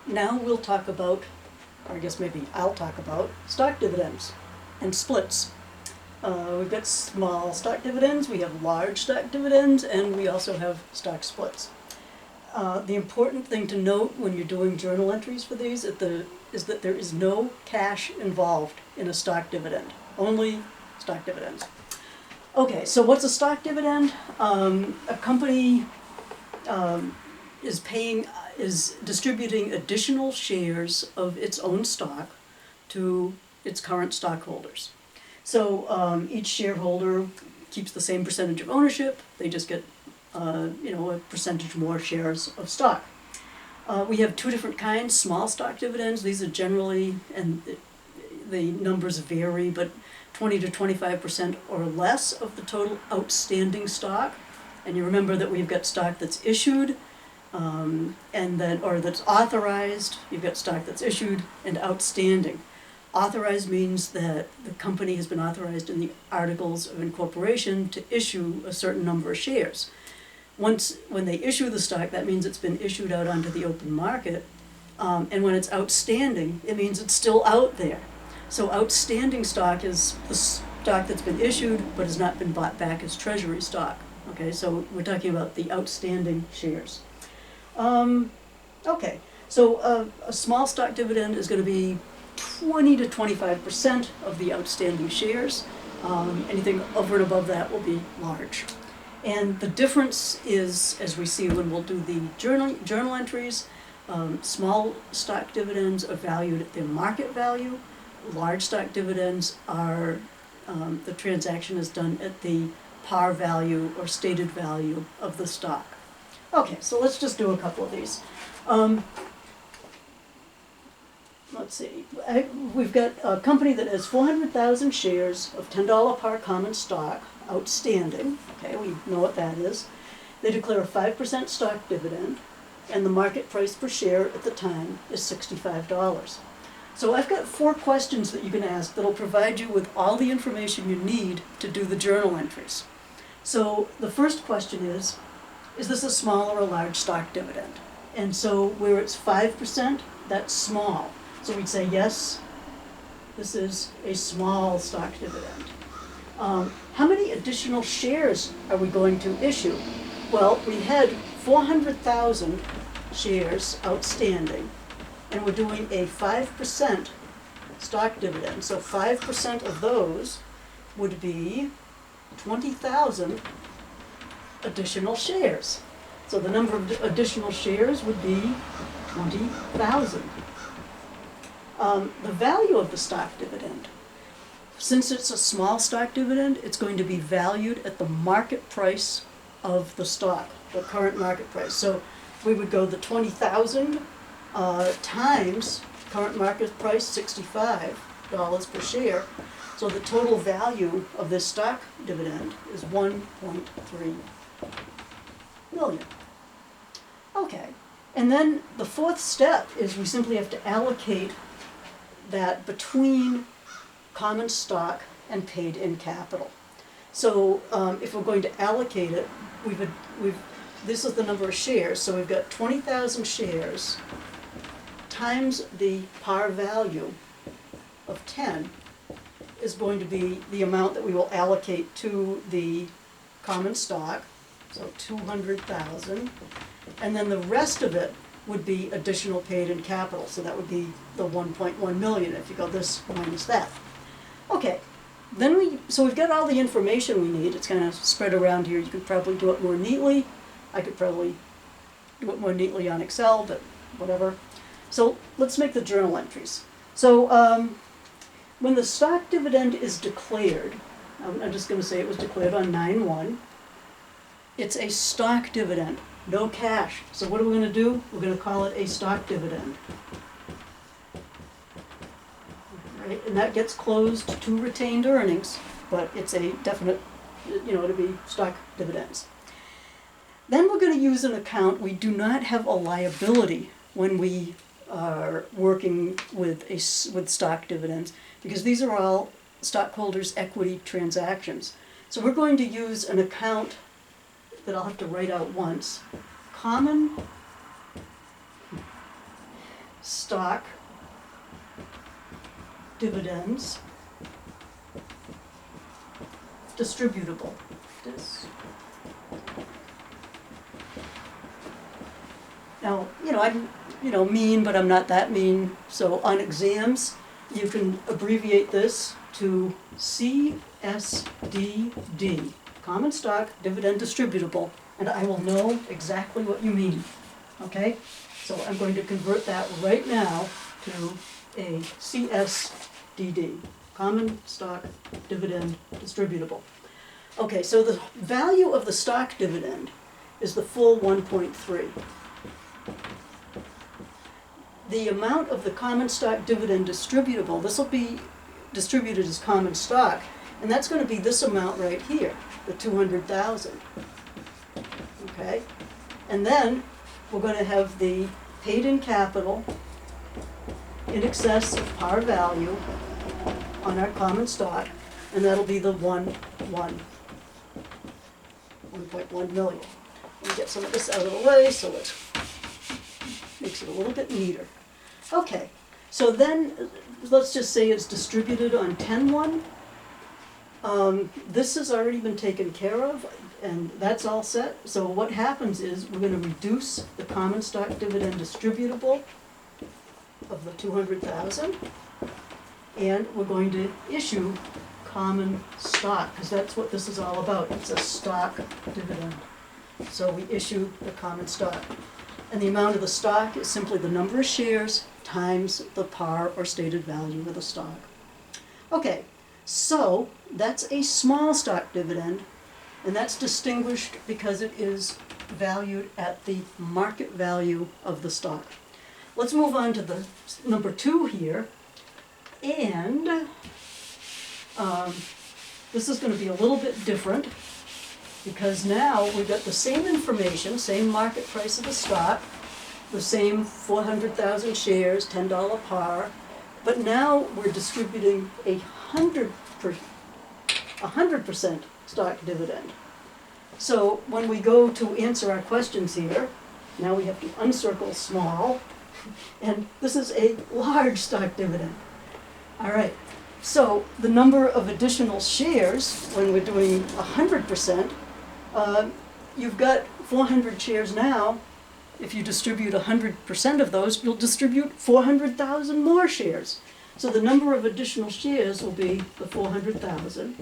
now we'll talk about, or I guess maybe I'll talk about, stock dividends and splits. We've got small stock dividends, we have large stock dividends, and we also have stock splits. The important thing to note when you're doing journal entries for these is that there is no cash involved in a stock dividend, only stock dividends. Okay, so what's a stock dividend? A company is distributing additional shares of its own stock to its current stockholders. So each shareholder keeps the same percentage of ownership. They just get a percentage more shares of stock. We have two different kinds, small stock dividends. These are generally, and the numbers vary, but 20 to 25% or less of the total outstanding stock. And you remember that we've got stock that's issued, or that's authorized. You've got stock that's issued and outstanding. Authorized means that the company has been authorized in the Articles of Incorporation to issue a certain number of shares. When they issue the stock, that means it's been issued out onto the open market. And when it's outstanding, it means it's still out there. So outstanding stock is the stock that's been issued but has not been bought back as treasury stock. Okay, so we're talking about the outstanding shares. Okay, so a small stock dividend is going to be 20 to 25% of the outstanding shares. Anything over and above that will be large. And the difference is, as we see when we'll do the journal entries, small stock dividends are valued at their market value. Large stock dividends are, the transaction is done at the par value or stated value of the stock. Okay, so let's just do a couple of these. Let's see, we've got a company that has 400,000 shares of $10 par common stock outstanding. Okay, we know what that is. They declare a 5% stock dividend, and the market price per share at the time is $65. So I've got 4 questions that you can ask that'll provide you with all the information you need to do the journal entries. So the first question is this a small or a large stock dividend? And so where it's 5%, that's small. So we'd say, yes, this is a small stock dividend. How many additional shares are we going to issue? Well, we had 400,000 shares outstanding, and we're doing a 5% stock dividend. So 5% of those would be 20,000 additional shares. So the number of additional shares would be 20,000. The value of the stock dividend, since it's a small stock dividend, it's going to be valued at the market price of the stock, the current market price. So we would go the 20,000 times current market price, $65 per share. So the total value of this stock dividend is 1.3 million. Okay, and then the fourth step is we simply have to allocate that between common stock and paid-in capital. So if we're going to allocate it, this is the number of shares. So we've got 20,000 shares times the par value of 10 is going to be the amount that we will allocate to the common stock. So 200,000, and then the rest of it would be additional paid-in capital. So that would be the 1.1 million if you go this minus that. Okay, then so we've got all the information we need. It's kind of spread around here. You could probably do it more neatly. I could probably do it more neatly on Excel, but whatever. So let's make the journal entries. So when the stock dividend is declared, I'm just going to say it was declared on 9/1. It's a stock dividend, no cash. So what are we going to do? We're going to call it a stock dividend. Right? And that gets closed to retained earnings, but it's a definite, it'll be stock dividends. Then we're going to use an account. We do not have a liability when we are working with stock dividends, because these are all stockholders' equity transactions. So we're going to use an account that I'll have to write out once. stock dividends distributable. Now, I'm, mean, but I'm not that mean. So on exams, you can abbreviate this to CSDD, common stock dividend distributable, and I will know exactly what you mean. Okay? So I'm going to convert that right now to a CSDD, common stock dividend distributable. Okay, so the value of the stock dividend is the full 1.3. The amount of the common stock dividend distributable, this will be distributed as common stock, and that's going to be this amount right here, the 200,000. Okay? And then we're going to have the paid-in capital in excess of par value on our common stock, and that'll be the 1.1 million. Let me get some of this out of the way so it makes it a little bit neater. Okay, so then let's just say it's distributed on 10-1. This has already been taken care of, and that's all set. So what happens is we're going to reduce the common stock dividend distributable of the 200,000, and we're going to issue common stock, because that's what this is all about. It's a stock dividend. So we issue the common stock. And the amount of the stock is simply the number of shares times the par or stated value of the stock. Okay, so that's a small stock dividend, and that's distinguished because it is valued at the market value of the stock. Let's move on to the number 2 here, and this is going to be a little bit different, because now we've got the same information, same market price of the stock, the same 400,000 shares, $10 par, but now we're distributing 100% stock dividend. So when we go to answer our questions here, now we have to uncircle small, and this is a large stock dividend. All right, so the number of additional shares when we're doing 100%, you've got 400 shares now. If you distribute 100% of those, you'll distribute 400,000 more shares. So the number of additional shares will be the 400,000.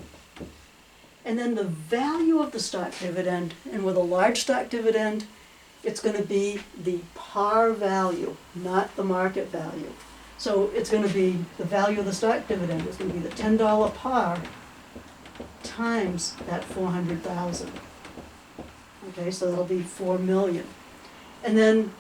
And then the value of the stock dividend, and with a large stock dividend, it's going to be the par value, not the market value. So it's going to be the value of the stock dividend is going to be the $10 par times that 400,000. Okay, so that'll be 4 million. And then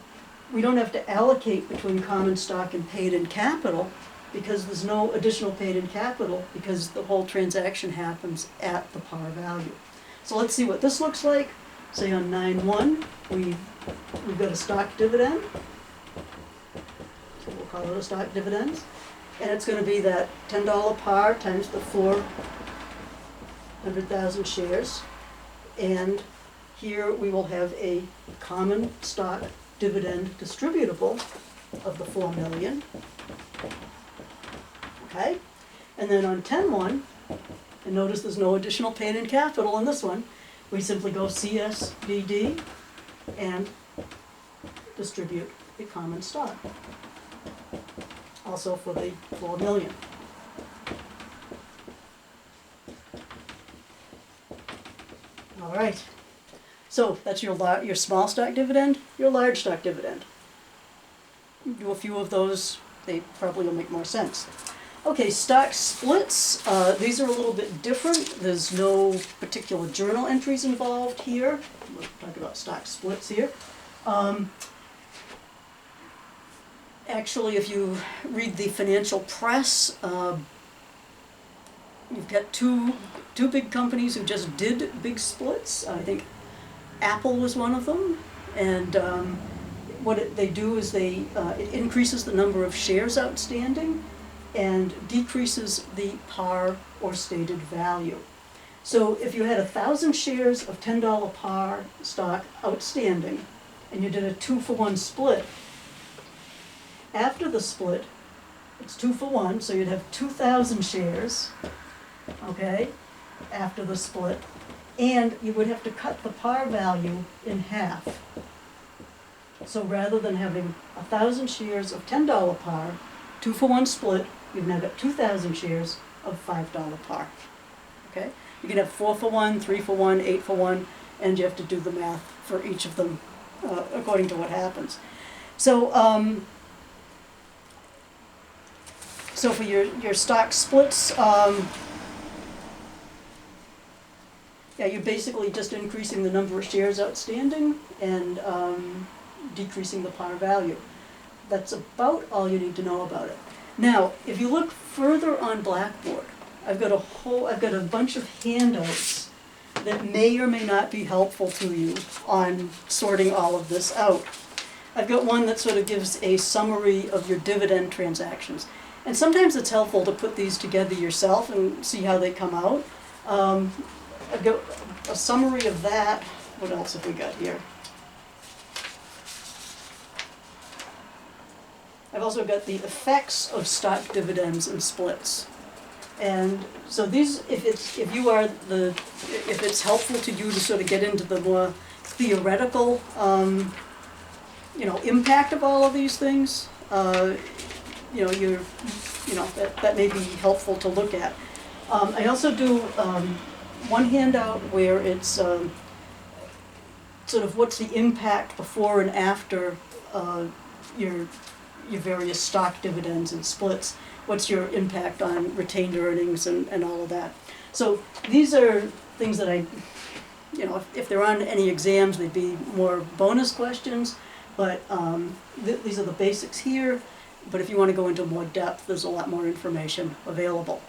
we don't have to allocate between common stock and paid-in capital, because there's no additional paid-in capital, because the whole transaction happens at the par value. So let's see what this looks like. Say on 9-1, we've got a stock dividend. So we'll call it a stock dividend. And it's going to be that $10 par times the 400,000 shares. And here we will have a common stock dividend distributable of the 4 million. Okay? And then on 10-1, and notice there's no additional paid-in capital in this one, we simply go CSDD and distribute the common stock. Also for the 4 million. All right. So that's your small stock dividend, your large stock dividend. Do a few of those, they probably will make more sense. Okay, stock splits. These are a little bit different. There's no particular journal entries involved here. We'll talk about stock splits here. Actually, if you read the financial press, you've got two big companies who just did big splits. I think Apple was one of them, and what they do is it increases the number of shares outstanding and decreases the par or stated value. So if you had 1,000 shares of $10 par stock outstanding, and you did a 2-for-1 split, After the split, it's 2-for-1, so you'd have 2,000 shares, okay, after the split. And you would have to cut the par value in half. So rather than having 1,000 shares of $10 par, 2-for-1 split, you've now got 2,000 shares of $5 par. Okay? You can have 4-for-1, 3-for-1, 8-for-1, and you have to do the math for each of them according to what happens. So, so for your stock splits, yeah, you're basically just increasing the number of shares outstanding and decreasing the par value. That's about all you need to know about it. Now, if you look further on Blackboard, I've got a bunch of handouts that may or may not be helpful to you on sorting all of this out. I've got one that sort of gives a summary of your dividend transactions. And sometimes it's helpful to put these together yourself and see how they come out. I've got a summary of that. What else have we got here? I've also got the effects of stock dividends and splits. And so these, if it's helpful to you to sort of get into the more theoretical, impact of all of these things, that may be helpful to look at. I also do one handout where it's sort of what's the impact before and after your various stock dividends and splits. What's your impact on retained earnings and all of that. So these are things that if they're on any exams, they'd be more bonus questions, but these are the basics here. But if you want to go into more depth, there's a lot more information available.